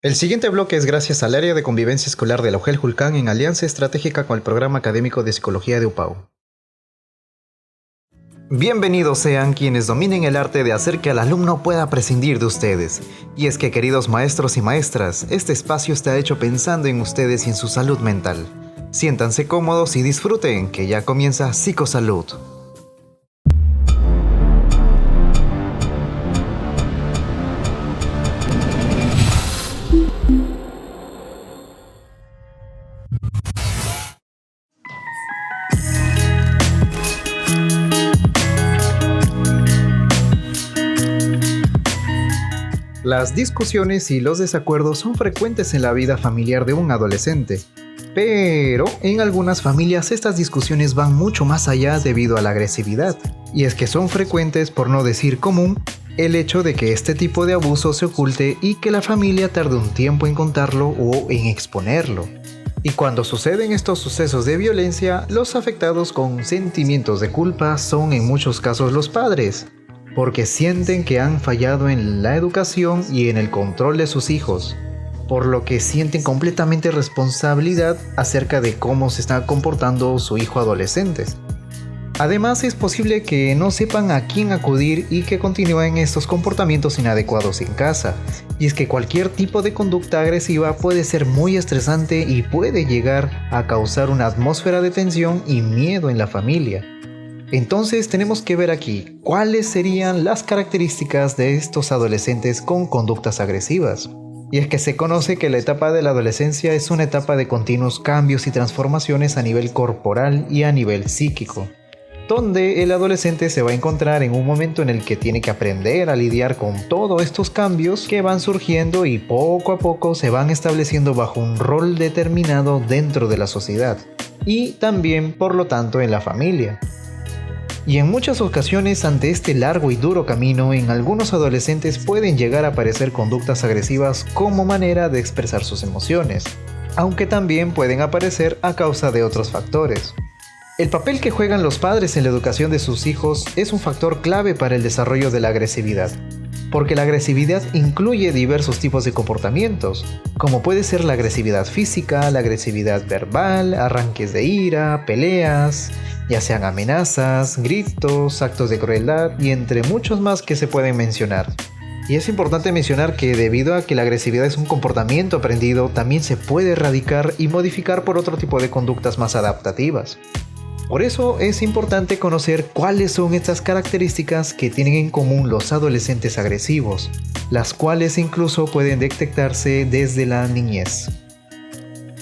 El siguiente bloque es gracias al Área de Convivencia Escolar de la UGEL Julcán en alianza estratégica con el Programa Académico de Psicología de UPAU. Bienvenidos sean quienes dominen el arte de hacer que el alumno pueda prescindir de ustedes. Y es que, queridos maestros y maestras, este espacio está hecho pensando en ustedes y en su salud mental. Siéntanse cómodos y disfruten, que ya comienza Psicosalud. Las discusiones y los desacuerdos son frecuentes en la vida familiar de un adolescente, pero en algunas familias estas discusiones van mucho más allá debido a la agresividad, y es que son frecuentes, por no decir común, el hecho de que este tipo de abuso se oculte y que la familia tarde un tiempo en contarlo o en exponerlo. Y cuando suceden estos sucesos de violencia, los afectados con sentimientos de culpa son en muchos casos los padres, porque sienten que han fallado en la educación y en el control de sus hijos, por lo que sienten completamente responsabilidad acerca de cómo se está comportando su hijo adolescente. Además, es posible que no sepan a quién acudir y que continúen estos comportamientos inadecuados en casa. Y es que cualquier tipo de conducta agresiva puede ser muy estresante y puede llegar a causar una atmósfera de tensión y miedo en la familia. Entonces tenemos que ver aquí cuáles serían las características de estos adolescentes con conductas agresivas. Y es que se conoce que la etapa de la adolescencia es una etapa de continuos cambios y transformaciones a nivel corporal y a nivel psíquico, donde el adolescente se va a encontrar en un momento en el que tiene que aprender a lidiar con todos estos cambios que van surgiendo y poco a poco se van estableciendo bajo un rol determinado dentro de la sociedad y también, por lo tanto, en la familia. Y en muchas ocasiones, ante este largo y duro camino, en algunos adolescentes pueden llegar a aparecer conductas agresivas como manera de expresar sus emociones, aunque también pueden aparecer a causa de otros factores. El papel que juegan los padres en la educación de sus hijos es un factor clave para el desarrollo de la agresividad, porque la agresividad incluye diversos tipos de comportamientos, como puede ser la agresividad física, la agresividad verbal, arranques de ira, peleas, ya sean amenazas, gritos, actos de crueldad y entre muchos más que se pueden mencionar. Y es importante mencionar que debido a que la agresividad es un comportamiento aprendido, también se puede erradicar y modificar por otro tipo de conductas más adaptativas. Por eso es importante conocer cuáles son estas características que tienen en común los adolescentes agresivos, las cuales incluso pueden detectarse desde la niñez.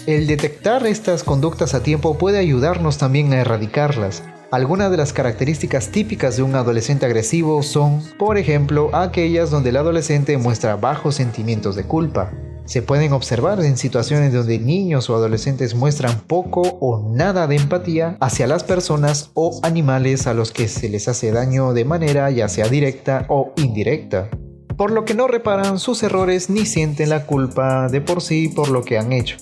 El detectar estas conductas a tiempo puede ayudarnos también a erradicarlas. Algunas de las características típicas de un adolescente agresivo son, por ejemplo, aquellas donde el adolescente muestra bajos sentimientos de culpa. Se pueden observar en situaciones donde niños o adolescentes muestran poco o nada de empatía hacia las personas o animales a los que se les hace daño de manera ya sea directa o indirecta, por lo que no reparan sus errores ni sienten la culpa de por sí por lo que han hecho.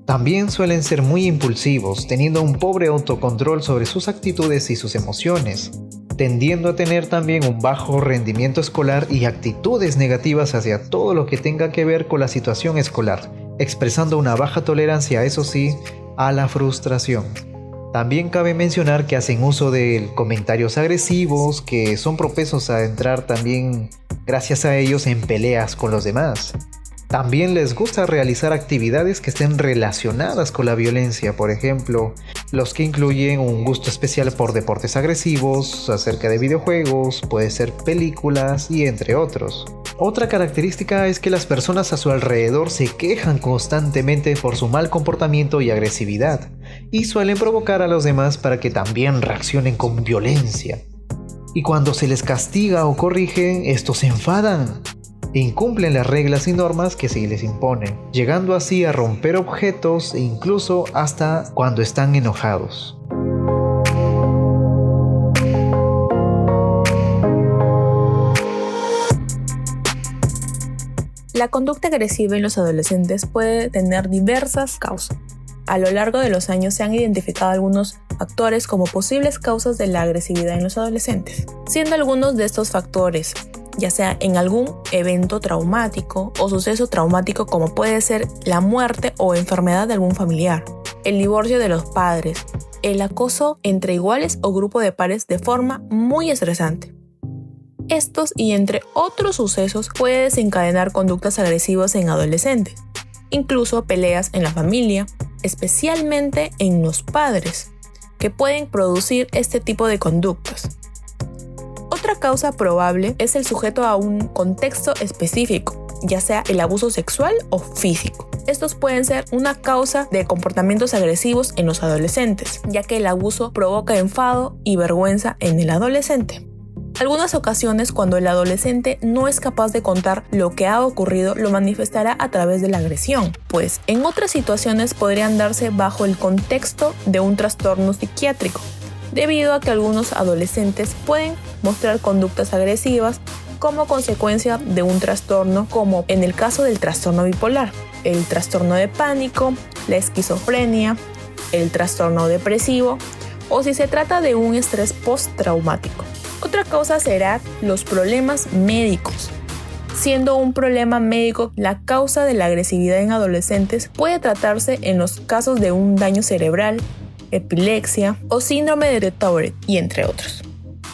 También suelen ser muy impulsivos, teniendo un pobre autocontrol sobre sus actitudes y sus emociones, tendiendo a tener también un bajo rendimiento escolar y actitudes negativas hacia todo lo que tenga que ver con la situación escolar, expresando una baja tolerancia, eso sí, a la frustración. También cabe mencionar que hacen uso de comentarios agresivos que son propensos a entrar también, gracias a ellos, en peleas con los demás. También les gusta realizar actividades que estén relacionadas con la violencia, por ejemplo, los que incluyen un gusto especial por deportes agresivos, acerca de videojuegos, puede ser películas y entre otros. Otra característica es que las personas a su alrededor se quejan constantemente por su mal comportamiento y agresividad, y suelen provocar a los demás para que también reaccionen con violencia. Y cuando se les castiga o corrige, estos se enfadan e incumplen las reglas y normas que se les imponen, llegando así a romper objetos e incluso hasta cuando están enojados. La conducta agresiva en los adolescentes puede tener diversas causas. A lo largo de los años se han identificado algunos factores como posibles causas de la agresividad en los adolescentes, siendo algunos de estos factores ya sea en algún evento traumático o suceso traumático como puede ser la muerte o enfermedad de algún familiar, el divorcio de los padres, el acoso entre iguales o grupo de pares de forma muy estresante. Estos y entre otros sucesos pueden desencadenar conductas agresivas en adolescentes, incluso peleas en la familia, especialmente en los padres, que pueden producir este tipo de conductas. Otra causa probable es el sujeto a un contexto específico, ya sea el abuso sexual o físico. Estos pueden ser una causa de comportamientos agresivos en los adolescentes, ya que el abuso provoca enfado y vergüenza en el adolescente. Algunas ocasiones, cuando el adolescente no es capaz de contar lo que ha ocurrido, lo manifestará a través de la agresión, pues en otras situaciones podrían darse bajo el contexto de un trastorno psiquiátrico, debido a que algunos adolescentes pueden mostrar conductas agresivas como consecuencia de un trastorno, como en el caso del trastorno bipolar, el trastorno de pánico, la esquizofrenia, el trastorno depresivo o si se trata de un estrés postraumático. Otra causa será los problemas médicos. Siendo un problema médico la causa de la agresividad en adolescentes, puede tratarse en los casos de un daño cerebral, epilepsia o síndrome de Tourette, y entre otros.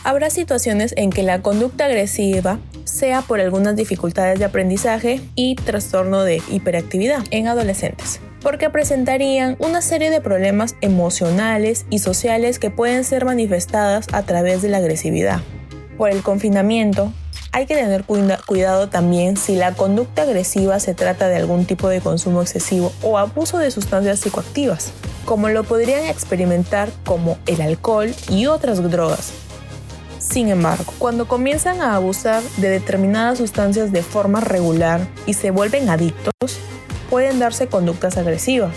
Habrá situaciones en que la conducta agresiva sea por algunas dificultades de aprendizaje y trastorno de hiperactividad en adolescentes, porque presentarían una serie de problemas emocionales y sociales que pueden ser manifestadas a través de la agresividad. Por el confinamiento, hay que tener cuidado también si la conducta agresiva se trata de algún tipo de consumo excesivo o abuso de sustancias psicoactivas, como lo podrían experimentar como el alcohol y otras drogas. Sin embargo, cuando comienzan a abusar de determinadas sustancias de forma regular y se vuelven adictos, pueden darse conductas agresivas.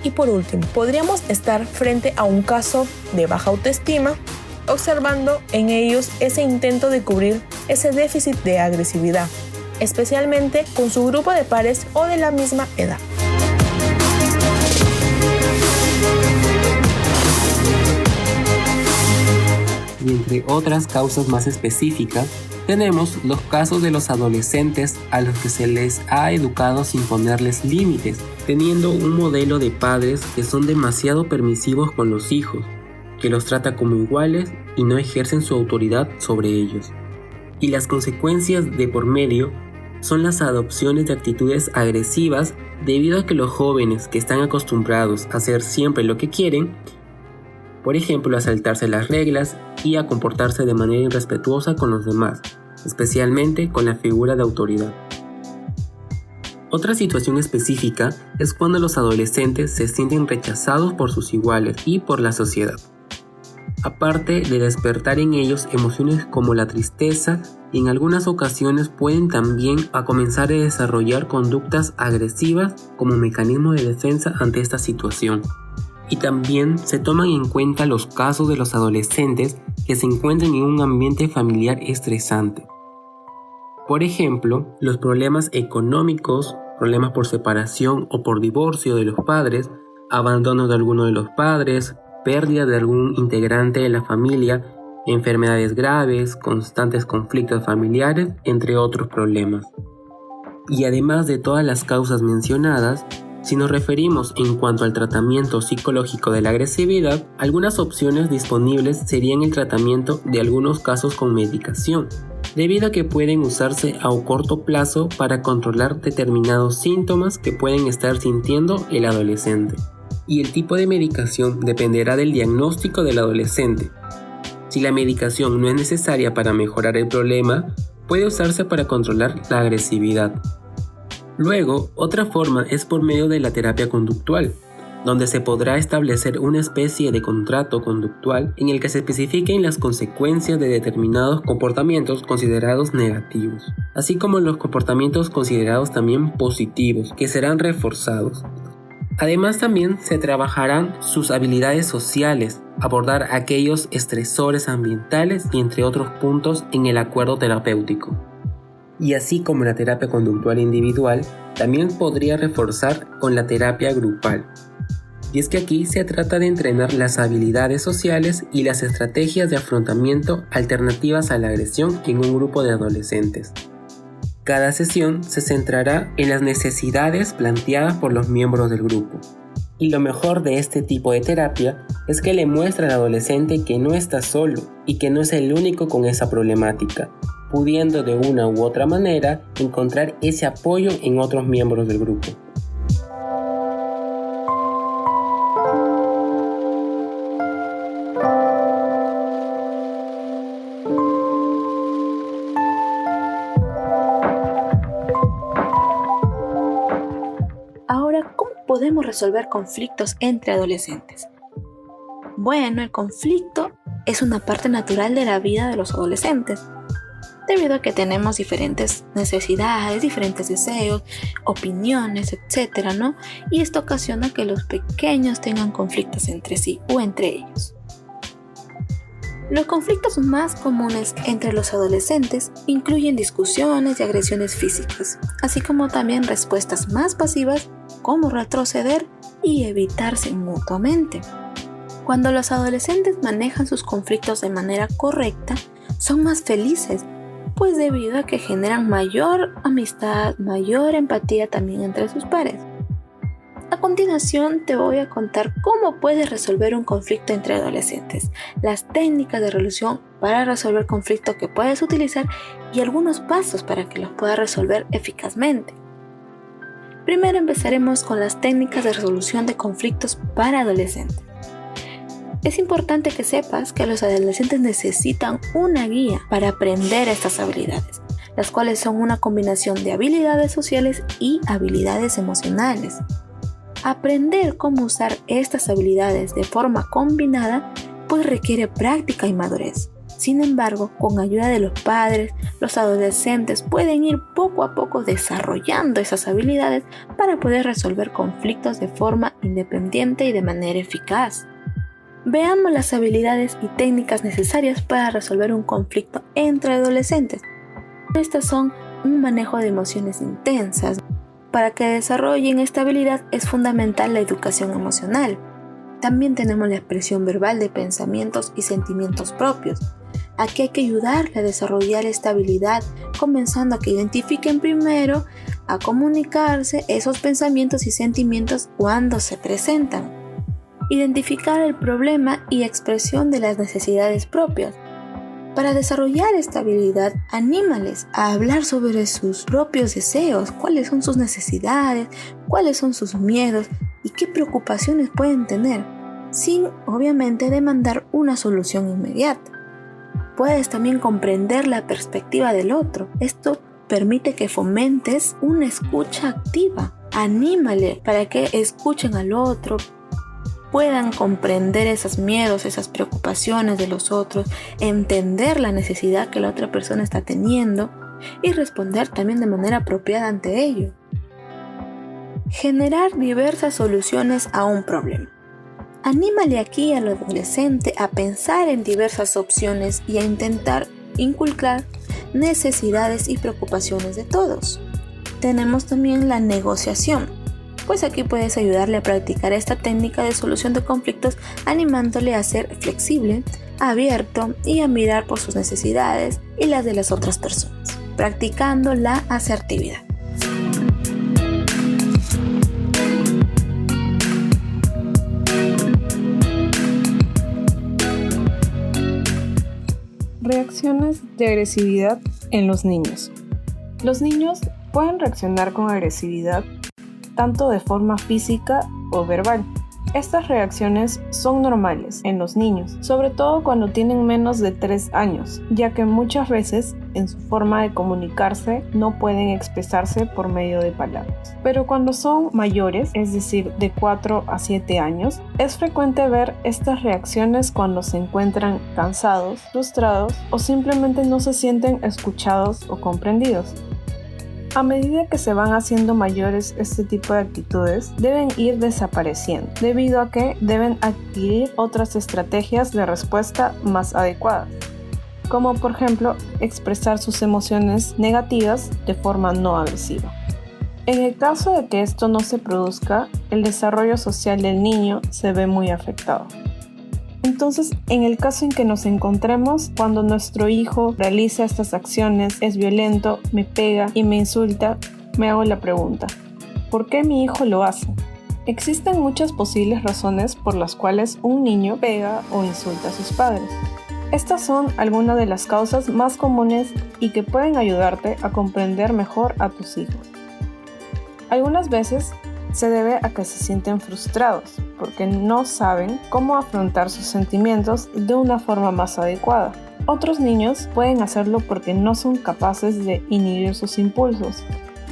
Y por último, podríamos estar frente a un caso de baja autoestima, observando en ellos ese intento de cubrir ese déficit de agresividad, especialmente con su grupo de pares o de la misma edad. Y entre otras causas más específicas, tenemos los casos de los adolescentes a los que se les ha educado sin ponerles límites, teniendo un modelo de padres que son demasiado permisivos con los hijos, que los trata como iguales y no ejercen su autoridad sobre ellos. Y las consecuencias de por medio son las adopciones de actitudes agresivas debido a que los jóvenes que están acostumbrados a hacer siempre lo que quieren, por ejemplo a saltarse las reglas y a comportarse de manera irrespetuosa con los demás, especialmente con la figura de autoridad. Otra situación específica es cuando los adolescentes se sienten rechazados por sus iguales y por la sociedad. Aparte de despertar en ellos emociones como la tristeza, y en algunas ocasiones pueden también comenzar a desarrollar conductas agresivas como mecanismo de defensa ante esta situación. Y también se toman en cuenta los casos de los adolescentes que se encuentran en un ambiente familiar estresante. Por ejemplo, los problemas económicos, problemas por separación o por divorcio de los padres, abandono de alguno de los padres, pérdida de algún integrante de la familia, enfermedades graves, constantes conflictos familiares, entre otros problemas. Y además de todas las causas mencionadas, si nos referimos en cuanto al tratamiento psicológico de la agresividad, algunas opciones disponibles serían el tratamiento de algunos casos con medicación, debido a que pueden usarse a corto plazo para controlar determinados síntomas que pueden estar sintiendo el adolescente. Y el tipo de medicación dependerá del diagnóstico del adolescente. Si la medicación no es necesaria para mejorar el problema, puede usarse para controlar la agresividad. Luego, otra forma es por medio de la terapia conductual, donde se podrá establecer una especie de contrato conductual en el que se especifiquen las consecuencias de determinados comportamientos considerados negativos, así como los comportamientos considerados también positivos, que serán reforzados. Además, también se trabajarán sus habilidades sociales, abordar aquellos estresores ambientales y entre otros puntos en el acuerdo terapéutico. Y así como la terapia conductual individual, también podría reforzar con la terapia grupal. Y es que aquí se trata de entrenar las habilidades sociales y las estrategias de afrontamiento alternativas a la agresión en un grupo de adolescentes. Cada sesión se centrará en las necesidades planteadas por los miembros del grupo. Y lo mejor de este tipo de terapia es que le muestra al adolescente que no está solo y que no es el único con esa problemática, pudiendo de una u otra manera encontrar ese apoyo en otros miembros del grupo. Ahora, ¿cómo podemos resolver conflictos entre adolescentes? Bueno, el conflicto es una parte natural de la vida de los adolescentes, debido a que tenemos diferentes necesidades, diferentes deseos, opiniones, etcétera, ¿no? Y esto ocasiona que los pequeños tengan conflictos entre sí o entre ellos. Los conflictos más comunes entre los adolescentes incluyen discusiones y agresiones físicas, así como también respuestas más pasivas como retroceder y evitarse mutuamente. Cuando los adolescentes manejan sus conflictos de manera correcta, son más felices, pues debido a que generan mayor amistad, mayor empatía también entre sus pares. A continuación te voy a contar cómo puedes resolver un conflicto entre adolescentes, las técnicas de resolución para resolver conflictos que puedes utilizar y algunos pasos para que los puedas resolver eficazmente. Primero empezaremos con las técnicas de resolución de conflictos para adolescentes. Es importante que sepas que los adolescentes necesitan una guía para aprender estas habilidades, las cuales son una combinación de habilidades sociales y habilidades emocionales. Aprender cómo usar estas habilidades de forma combinada pues requiere práctica y madurez. Sin embargo, con ayuda de los padres, los adolescentes pueden ir poco a poco desarrollando esas habilidades para poder resolver conflictos de forma independiente y de manera eficaz. Veamos las habilidades y técnicas necesarias para resolver un conflicto entre adolescentes. Estas son un manejo de emociones intensas. Para que desarrollen esta habilidad es fundamental la educación emocional. También tenemos la expresión verbal de pensamientos y sentimientos propios. Aquí hay que ayudarle a desarrollar esta habilidad, comenzando a que identifiquen primero a comunicarse esos pensamientos y sentimientos cuando se presentan. Identificar el problema y expresión de las necesidades propias. Para desarrollar esta habilidad, anímales a hablar sobre sus propios deseos, cuáles son sus necesidades, cuáles son sus miedos y qué preocupaciones pueden tener, sin obviamente demandar una solución inmediata. Puedes también comprender la perspectiva del otro. Esto permite que fomentes una escucha activa. Anímale para que escuchen al otro, puedan comprender esos miedos, esas preocupaciones de los otros, entender la necesidad que la otra persona está teniendo y responder también de manera apropiada ante ello. Generar diversas soluciones a un problema. Anímale aquí al adolescente a pensar en diversas opciones y a intentar inculcar necesidades y preocupaciones de todos. Tenemos también la negociación. Pues aquí puedes ayudarle a practicar esta técnica de solución de conflictos animándole a ser flexible, abierto y a mirar por sus necesidades y las de las otras personas, practicando la asertividad. Reacciones de agresividad en los niños. Los niños pueden reaccionar con agresividad tanto de forma física o verbal. Estas reacciones son normales en los niños, sobre todo cuando tienen menos de 3 años, ya que muchas veces en su forma de comunicarse no pueden expresarse por medio de palabras. Pero cuando son mayores, es decir, de 4 a 7 años, es frecuente ver estas reacciones cuando se encuentran cansados, frustrados o simplemente no se sienten escuchados o comprendidos. A medida que se van haciendo mayores, este tipo de actitudes deben ir desapareciendo, debido a que deben adquirir otras estrategias de respuesta más adecuadas, como por ejemplo expresar sus emociones negativas de forma no agresiva. En el caso de que esto no se produzca, el desarrollo social del niño se ve muy afectado. Entonces, en el caso en que nos encontremos cuando nuestro hijo realiza estas acciones, es violento, me pega y me insulta, me hago la pregunta: ¿por qué mi hijo lo hace? Existen muchas posibles razones por las cuales un niño pega o insulta a sus padres. Estas son algunas de las causas más comunes y que pueden ayudarte a comprender mejor a tus hijos. Algunas veces se debe a que se sienten frustrados porque no saben cómo afrontar sus sentimientos de una forma más adecuada. Otros niños pueden hacerlo porque no son capaces de inhibir sus impulsos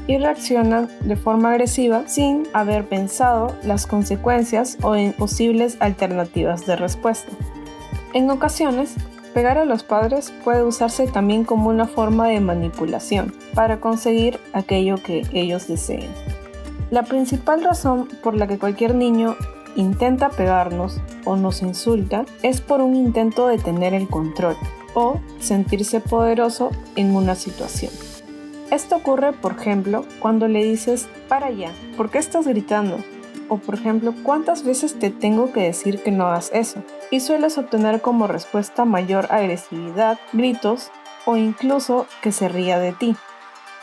y reaccionan de forma agresiva sin haber pensado las consecuencias o en posibles alternativas de respuesta. En ocasiones, pegar a los padres puede usarse también como una forma de manipulación para conseguir aquello que ellos deseen. La principal razón por la que cualquier niño intenta pegarnos o nos insulta es por un intento de tener el control o sentirse poderoso en una situación. Esto ocurre, por ejemplo, cuando le dices: para allá, ¿por qué estás gritando? O por ejemplo, ¿cuántas veces te tengo que decir que no hagas eso? Y sueles obtener como respuesta mayor agresividad, gritos o incluso que se ría de ti.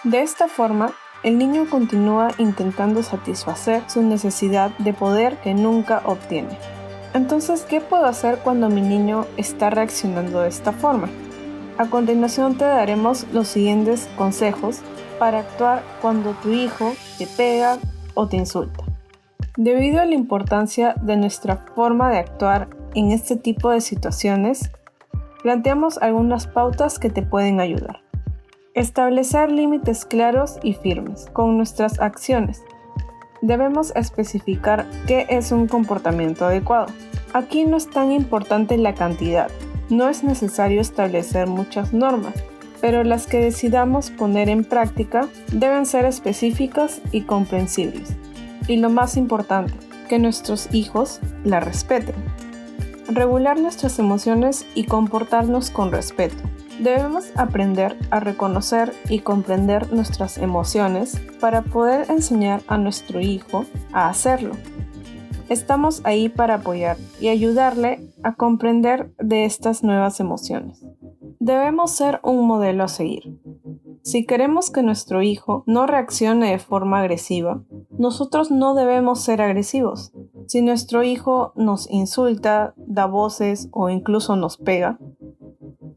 De esta forma, el niño continúa intentando satisfacer su necesidad de poder que nunca obtiene. Entonces, ¿qué puedo hacer cuando mi niño está reaccionando de esta forma? A continuación te daremos los siguientes consejos para actuar cuando tu hijo te pega o te insulta. Debido a la importancia de nuestra forma de actuar en este tipo de situaciones, planteamos algunas pautas que te pueden ayudar. Establecer límites claros y firmes con nuestras acciones. Debemos especificar qué es un comportamiento adecuado. Aquí no es tan importante la cantidad. No es necesario establecer muchas normas, pero las que decidamos poner en práctica deben ser específicas y comprensibles. Y lo más importante, que nuestros hijos la respeten. Regular nuestras emociones y comportarnos con respeto. Debemos aprender a reconocer y comprender nuestras emociones para poder enseñar a nuestro hijo a hacerlo. Estamos ahí para apoyar y ayudarle a comprender de estas nuevas emociones. Debemos ser un modelo a seguir. Si queremos que nuestro hijo no reaccione de forma agresiva, nosotros no debemos ser agresivos. Si nuestro hijo nos insulta, da voces o incluso nos pega,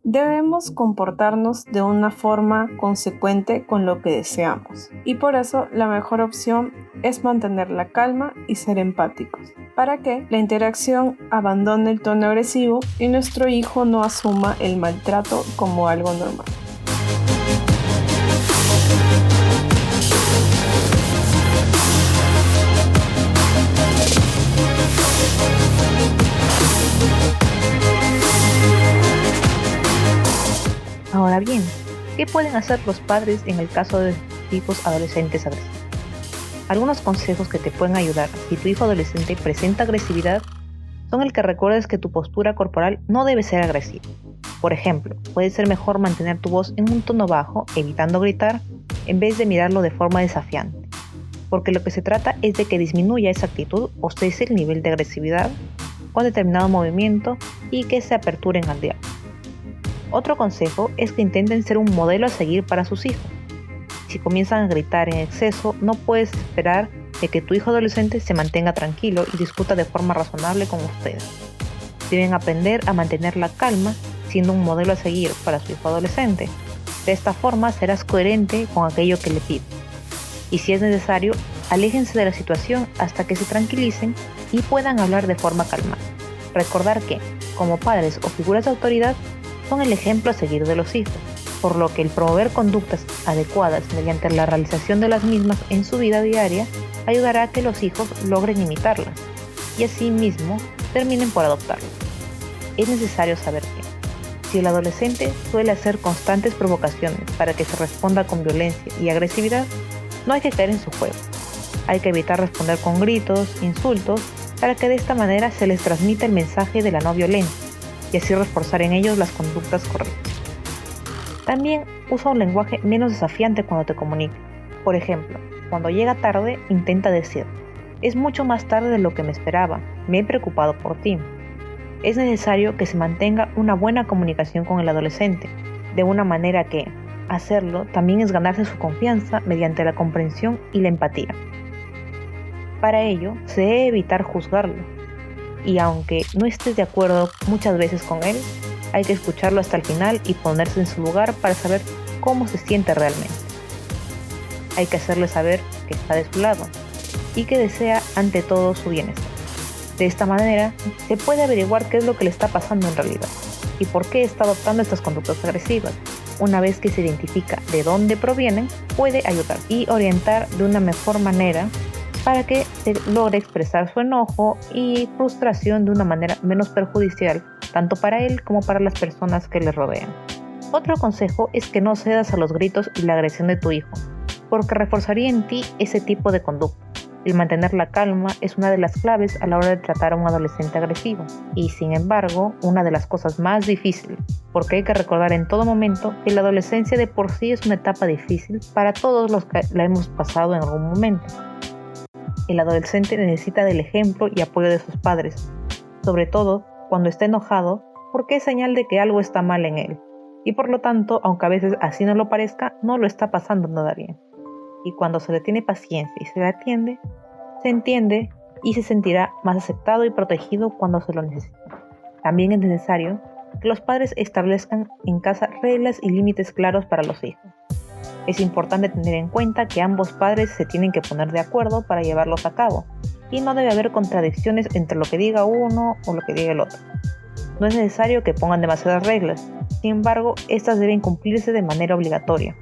debemos comportarnos de una forma consecuente con lo que deseamos. Y por eso la mejor opción es mantener la calma y ser empáticos, para que la interacción abandone el tono agresivo y nuestro hijo no asuma el maltrato como algo normal. Ahora bien, ¿qué pueden hacer los padres en el caso de hijos adolescentes agresivos? Algunos consejos que te pueden ayudar si tu hijo adolescente presenta agresividad son el que recuerdes que tu postura corporal no debe ser agresiva. Por ejemplo, puede ser mejor mantener tu voz en un tono bajo, evitando gritar, en vez de mirarlo de forma desafiante, porque lo que se trata es de que disminuya esa actitud o cese el nivel de agresividad con determinado movimiento y que se aperturen al diálogo. Otro consejo es que intenten ser un modelo a seguir para sus hijos. Si comienzan a gritar en exceso, no puedes esperar de que tu hijo adolescente se mantenga tranquilo y discuta de forma razonable con ustedes. Deben aprender a mantener la calma, siendo un modelo a seguir para su hijo adolescente. De esta forma serás coherente con aquello que le pides. Y si es necesario, aléjense de la situación hasta que se tranquilicen y puedan hablar de forma calmada. Recordar que, como padres o figuras de autoridad, son el ejemplo a seguir de los hijos, por lo que el promover conductas adecuadas mediante la realización de las mismas en su vida diaria ayudará a que los hijos logren imitarlas y así mismo terminen por adoptarlas. Es necesario saber que, si el adolescente suele hacer constantes provocaciones para que se responda con violencia y agresividad, no hay que caer en su juego. Hay que evitar responder con gritos, insultos, para que de esta manera se les transmita el mensaje de la no violencia y así reforzar en ellos las conductas correctas. También usa un lenguaje menos desafiante cuando te comunique. Por ejemplo, Cuando llega tarde, intenta decir: es mucho más tarde de lo que me esperaba, me he preocupado por ti. Es necesario que se mantenga una buena comunicación con el adolescente, de una manera que hacerlo también es ganarse su confianza mediante la comprensión y la empatía. Para ello, se debe evitar juzgarlo, y aunque no estés de acuerdo muchas veces con él, hay que escucharlo hasta el final y ponerse en su lugar para saber cómo se siente realmente. Hay que hacerle saber que está de su lado y que desea ante todo su bienestar. De esta manera, se puede averiguar qué es lo que le está pasando en realidad y por qué está adoptando estas conductas agresivas. Una vez que se identifica de dónde provienen, puede ayudar y orientar de una mejor manera para que se logre expresar su enojo y frustración de una manera menos perjudicial, tanto para él como para las personas que le rodean. Otro consejo es que no cedas a los gritos y la agresión de tu hijo, porque reforzaría en ti ese tipo de conducta. El mantener la calma es una de las claves a la hora de tratar a un adolescente agresivo y, sin embargo, una de las cosas más difíciles, porque hay que recordar en todo momento que la adolescencia de por sí es una etapa difícil para todos los que la hemos pasado en algún momento. El adolescente necesita del ejemplo y apoyo de sus padres, sobre todo cuando está enojado, porque es señal de que algo está mal en él, y por lo tanto, aunque a veces así no lo parezca, no lo está pasando nada bien. Y cuando se le tiene paciencia y se le atiende, se entiende y se sentirá más aceptado y protegido cuando se lo necesite. También es necesario que los padres establezcan en casa reglas y límites claros para los hijos. Es importante tener en cuenta que ambos padres se tienen que poner de acuerdo para llevarlos a cabo, y no debe haber contradicciones entre lo que diga uno o lo que diga el otro. No es necesario que pongan demasiadas reglas, sin embargo, estas deben cumplirse de manera obligatoria.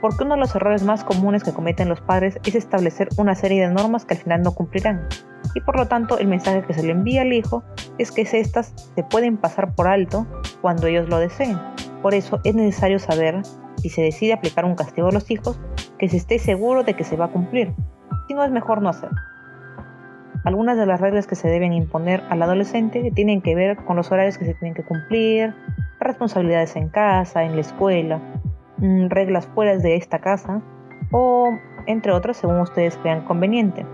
Porque uno de los errores más comunes que cometen los padres es establecer una serie de normas que al final no cumplirán, y por lo tanto el mensaje que se le envía al hijo es que estas se pueden pasar por alto cuando ellos lo deseen. Por eso es necesario saber, si se decide aplicar un castigo a los hijos, que se esté seguro de que se va a cumplir, si no es mejor no hacerlo. Algunas de las reglas que se deben imponer al adolescente tienen que ver con los horarios que se tienen que cumplir, responsabilidades en casa, en la escuela, reglas fuera de esta casa o entre otras según ustedes crean conveniente.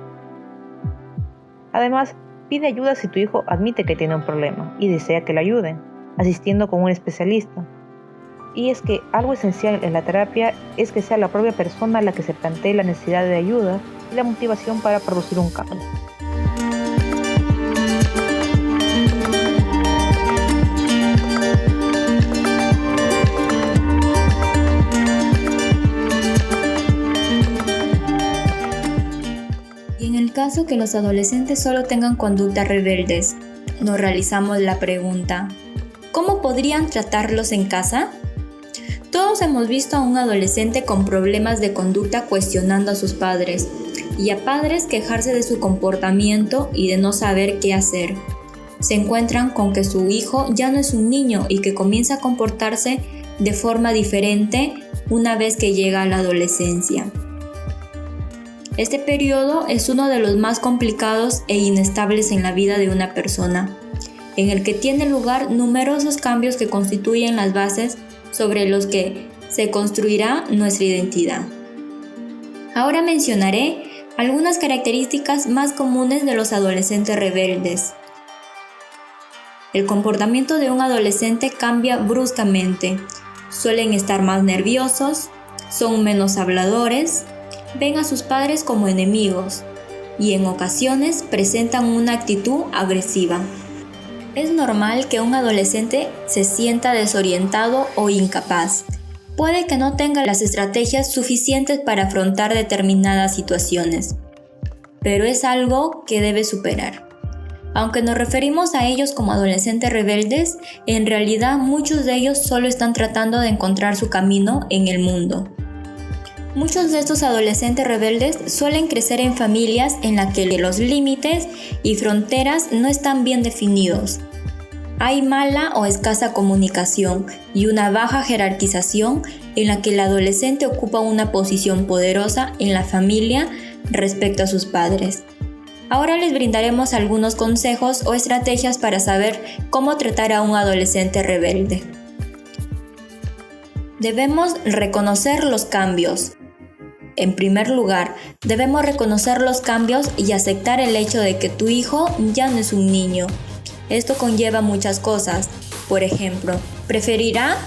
Además, pide ayuda si tu hijo admite que tiene un problema y desea que le ayuden, asistiendo con un especialista. Y es que algo esencial en la terapia es que sea la propia persona la que se plantee la necesidad de ayuda y la motivación para producir un cambio. En el caso que los adolescentes solo tengan conductas rebeldes, nos realizamos la pregunta: ¿cómo podrían tratarlos en casa? Todos hemos visto a un adolescente con problemas de conducta cuestionando a sus padres y a padres quejarse de su comportamiento y de no saber qué hacer. Se encuentran con que su hijo ya no es un niño y que comienza a comportarse de forma diferente una vez que llega a la adolescencia. Este periodo es uno de los más complicados e inestables en la vida de una persona, en el que tienen lugar numerosos cambios que constituyen las bases sobre los que se construirá nuestra identidad. Ahora mencionaré algunas características más comunes de los adolescentes rebeldes. El comportamiento de un adolescente cambia bruscamente. Suelen estar más nerviosos, son menos habladores, ven a sus padres como enemigos y en ocasiones presentan una actitud agresiva. Es normal que un adolescente se sienta desorientado o incapaz. Puede que no tenga las estrategias suficientes para afrontar determinadas situaciones, pero es algo que debe superar. Aunque nos referimos a ellos como adolescentes rebeldes, en realidad muchos de ellos solo están tratando de encontrar su camino en el mundo. Muchos de estos adolescentes rebeldes suelen crecer en familias en las que los límites y fronteras no están bien definidos. Hay mala o escasa comunicación y una baja jerarquización en la que el adolescente ocupa una posición poderosa en la familia respecto a sus padres. Ahora les brindaremos algunos consejos o estrategias para saber cómo tratar a un adolescente rebelde. Debemos reconocer los cambios. En primer lugar, debemos reconocer los cambios y aceptar el hecho de que tu hijo ya no es un niño. Esto conlleva muchas cosas. Por ejemplo, preferirá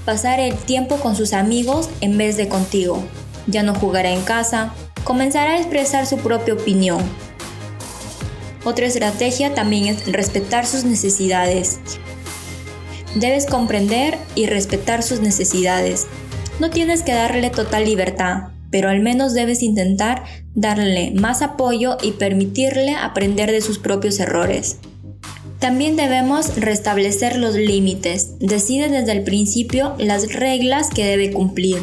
pasar el tiempo con sus amigos en vez de contigo. Ya no jugará en casa, comenzará a expresar su propia opinión. Otra estrategia también es respetar sus necesidades. Debes comprender y respetar sus necesidades. No tienes que darle total libertad, pero al menos debes intentar darle más apoyo y permitirle aprender de sus propios errores. También debemos restablecer los límites. Decide desde el principio las reglas que debe cumplir,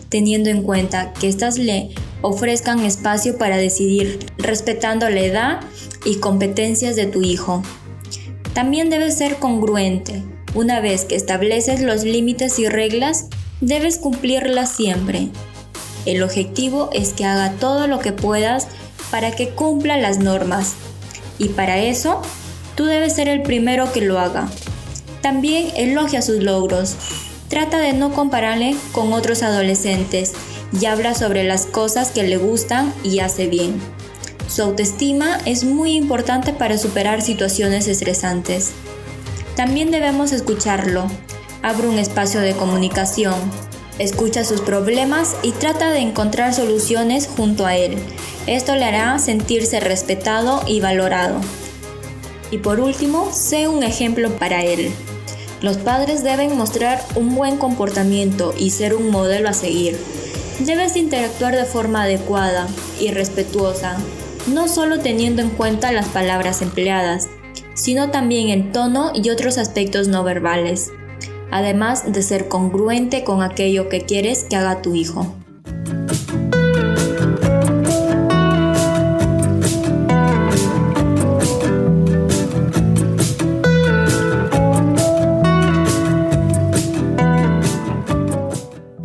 teniendo en cuenta que éstas le ofrezcan espacio para decidir, respetando la edad y competencias de tu hijo. También debes ser congruente. Una vez que estableces los límites y reglas, debes cumplirlas siempre. El objetivo es que haga todo lo que puedas para que cumpla las normas. Y para eso, tú debes ser el primero que lo haga. También elogia sus logros. Trata de no compararle con otros adolescentes y habla sobre las cosas que le gustan y hace bien. Su autoestima es muy importante para superar situaciones estresantes. También debemos escucharlo. Abre un espacio de comunicación. Escucha sus problemas y trata de encontrar soluciones junto a él. Esto le hará sentirse respetado y valorado. Y por último, sé un ejemplo para él. Los padres deben mostrar un buen comportamiento y ser un modelo a seguir. Debes interactuar de forma adecuada y respetuosa, no solo teniendo en cuenta las palabras empleadas, sino también el tono y otros aspectos no verbales, además de ser congruente con aquello que quieres que haga tu hijo.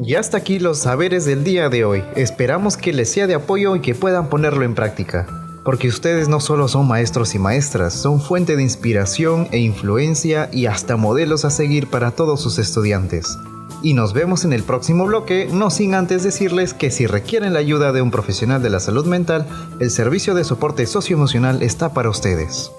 Y hasta aquí los saberes del día de hoy. Esperamos que les sea de apoyo y que puedan ponerlo en práctica. Porque ustedes no solo son maestros y maestras, son fuente de inspiración e influencia y hasta modelos a seguir para todos sus estudiantes. Y nos vemos en el próximo bloque, no sin antes decirles que si requieren la ayuda de un profesional de la salud mental, el servicio de soporte socioemocional está para ustedes.